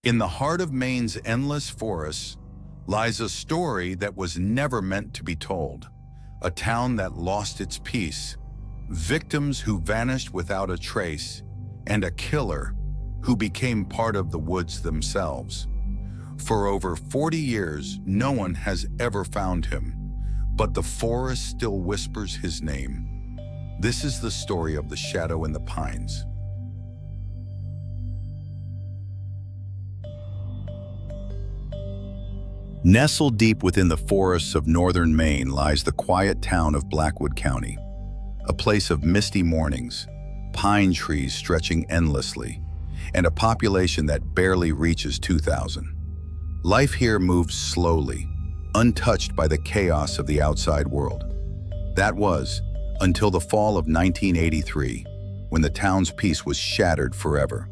In the heart of Maine's endless forests lies a story that was never meant to be told. A town that lost its peace, victims who vanished without a trace, and a killer who became part of the woods themselves. For over 40 years, no one has ever found him, but the forest still whispers his name. This is the story of the shadow in the pines. Nestled deep within the forests of northern Maine lies the quiet town of Blackwood County, a place of misty mornings, pine trees stretching endlessly, and a population that barely reaches 2,000. Life here moves slowly, untouched by the chaos of the outside world. That was until the fall of 1983, when the town's peace was shattered forever.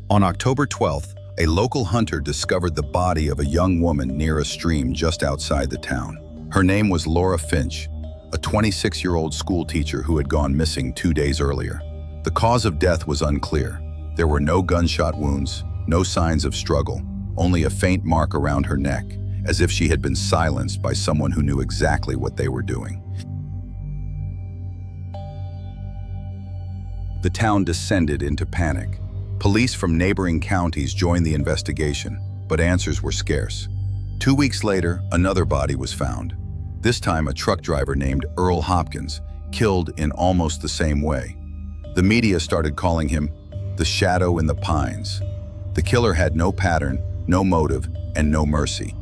On October 12th, a local hunter discovered the body of a young woman near a stream just outside the town. Her name was Laura Finch, a 26-year-old schoolteacher who had gone missing 2 days earlier. The cause of death was unclear. There were no gunshot wounds, no signs of struggle, only a faint mark around her neck, as if she had been silenced by someone who knew exactly what they were doing. The town descended into panic. Police from neighboring counties joined the investigation, but answers were scarce. 2 weeks later, another body was found. This time, a truck driver named Earl Hopkins, killed in almost the same way. The media started calling him the shadow in the pines. The killer had no pattern, no motive, and no mercy.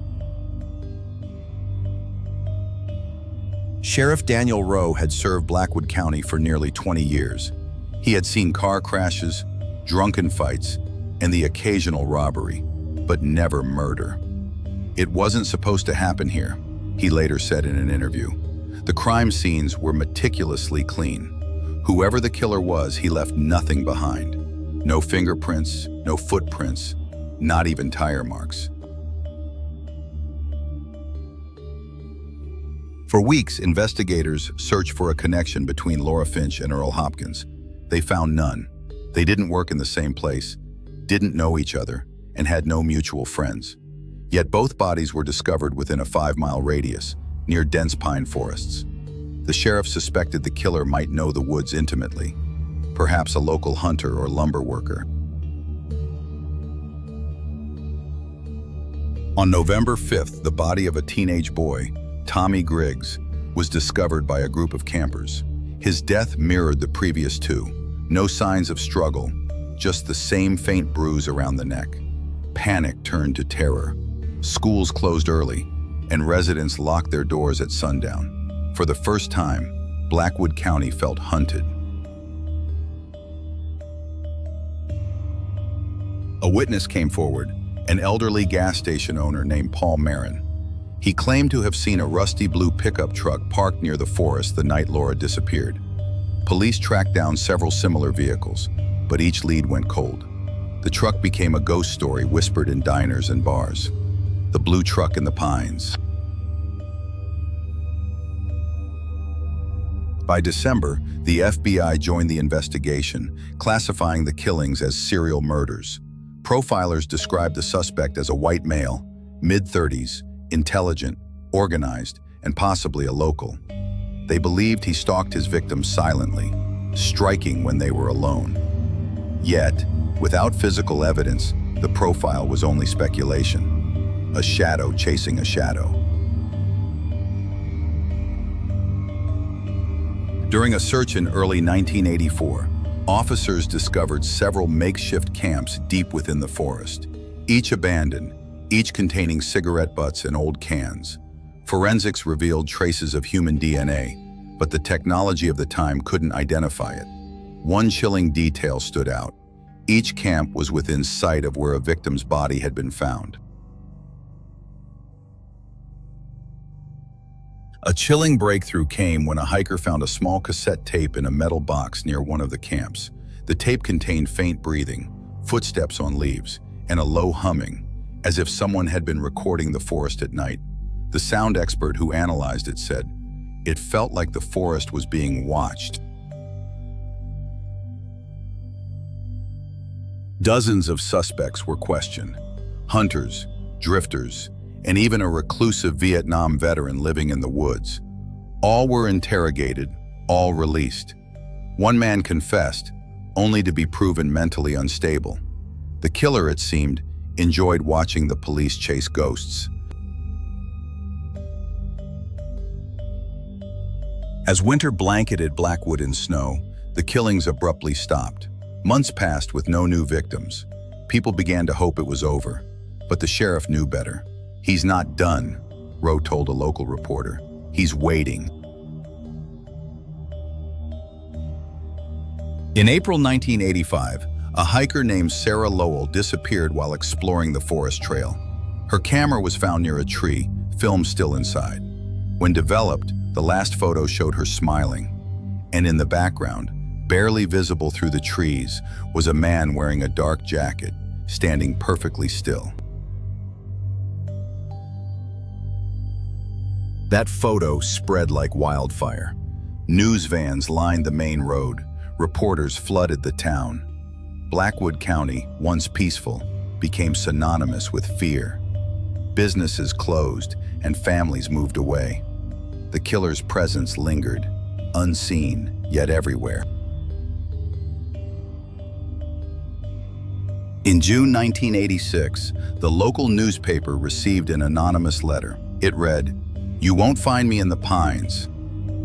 Sheriff Daniel Rowe had served Blackwood County for nearly 20 years. He had seen car crashes, drunken fights, and the occasional robbery, but never murder. It wasn't supposed to happen here, he later said in an interview. The crime scenes were meticulously clean. Whoever the killer was, he left nothing behind. No fingerprints, no footprints, not even tire marks. For weeks, investigators searched for a connection between Laura Finch and Earl Hopkins. They found none. They didn't work in the same place, didn't know each other, and had no mutual friends. Yet both bodies were discovered within a 5-mile radius, near dense pine forests. The sheriff suspected the killer might know the woods intimately, perhaps a local hunter or lumber worker. On November 5th, the body of a teenage boy, Tommy Griggs, was discovered by a group of campers. His death mirrored the previous two. No signs of struggle, just the same faint bruise around the neck. Panic turned to terror. Schools closed early, and residents locked their doors at sundown. For the first time, Blackwood County felt hunted. A witness came forward, an elderly gas station owner named Paul Marin. He claimed to have seen a rusty blue pickup truck parked near the forest the night Laura disappeared. Police tracked down several similar vehicles, but each lead went cold. The truck became a ghost story whispered in diners and bars. The blue truck in the pines. By December, the FBI joined the investigation, classifying the killings as serial murders. Profilers described the suspect as a white male, mid-30s, intelligent, organized, and possibly a local. They believed he stalked his victims silently, striking when they were alone. Yet, without physical evidence, the profile was only speculation. A shadow chasing a shadow. During a search in early 1984, officers discovered several makeshift camps deep within the forest, each abandoned, each containing cigarette butts and old cans. Forensics revealed traces of human DNA, but the technology of the time couldn't identify it. One chilling detail stood out. Each camp was within sight of where a victim's body had been found. A chilling breakthrough came when a hiker found a small cassette tape in a metal box near one of the camps. The tape contained faint breathing, footsteps on leaves, and a low humming, as if someone had been recording the forest at night. The sound expert who analyzed it said, "It felt like the forest was being watched." Dozens of suspects were questioned. Hunters, drifters, and even a reclusive Vietnam veteran living in the woods. All were interrogated, all released. One man confessed, only to be proven mentally unstable. The killer, it seemed, enjoyed watching the police chase ghosts. As winter blanketed Blackwood in snow, the killings abruptly stopped. Months passed with no new victims. People began to hope it was over, but the sheriff knew better. "He's not done," Rowe told a local reporter. "He's waiting." In April 1985, a hiker named Sarah Lowell disappeared while exploring the forest trail. Her camera was found near a tree, film still inside. When developed, the last photo showed her smiling, and in the background, barely visible through the trees, was a man wearing a dark jacket, standing perfectly still. That photo spread like wildfire. News vans lined the main road. Reporters flooded the town. Blackwood County, once peaceful, became synonymous with fear. Businesses closed and families moved away. The killer's presence lingered, unseen, yet everywhere. In June 1986, the local newspaper received an anonymous letter. It read, "You won't find me in the pines.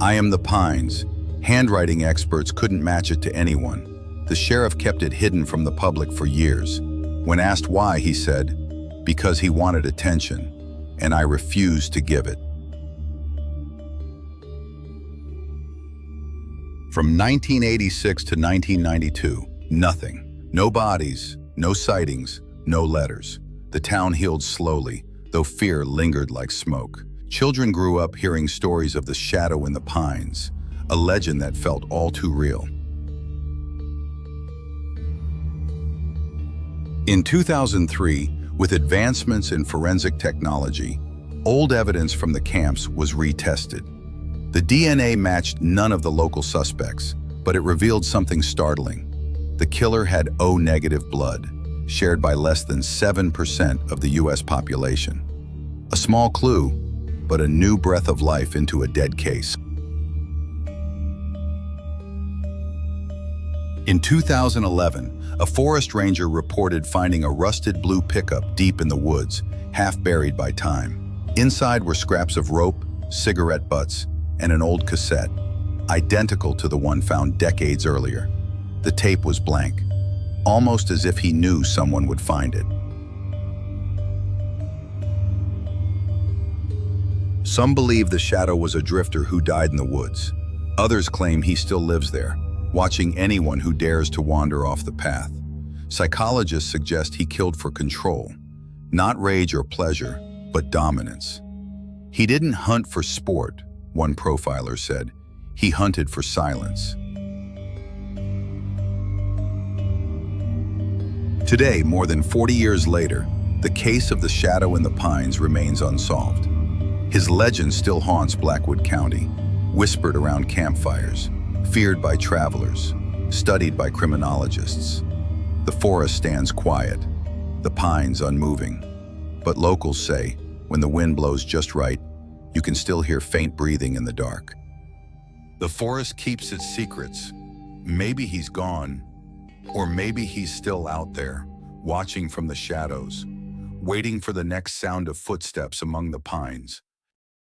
I am the pines." Handwriting experts couldn't match it to anyone. The sheriff kept it hidden from the public for years. When asked why, he said, "Because he wanted attention, and I refused to give it." From 1986 to 1992, nothing. No bodies, no sightings, no letters. The town healed slowly, though fear lingered like smoke. Children grew up hearing stories of the shadow in the pines, a legend that felt all too real. In 2003, with advancements in forensic technology, old evidence from the camps was retested. The DNA matched none of the local suspects, but it revealed something startling. The killer had O-negative blood, shared by less than 7% of the US population. A small clue, but a new breath of life into a dead case. In 2011, a forest ranger reported finding a rusted blue pickup deep in the woods, half buried by time. Inside were scraps of rope, cigarette butts, and an old cassette, identical to the one found decades earlier. The tape was blank, almost as if he knew someone would find it. Some believe the shadow was a drifter who died in the woods. Others claim he still lives there, watching anyone who dares to wander off the path. Psychologists suggest he killed for control, not rage or pleasure, but dominance. He didn't hunt for sport, one profiler said. He hunted for silence. Today, more than 40 years later, the case of the shadow in the pines remains unsolved. His legend still haunts Blackwood County, whispered around campfires, feared by travelers, studied by criminologists. The forest stands quiet, the pines unmoving. But locals say, when the wind blows just right, you can still hear faint breathing in the dark. The forest keeps its secrets. Maybe he's gone, or maybe he's still out there, watching from the shadows, waiting for the next sound of footsteps among the pines.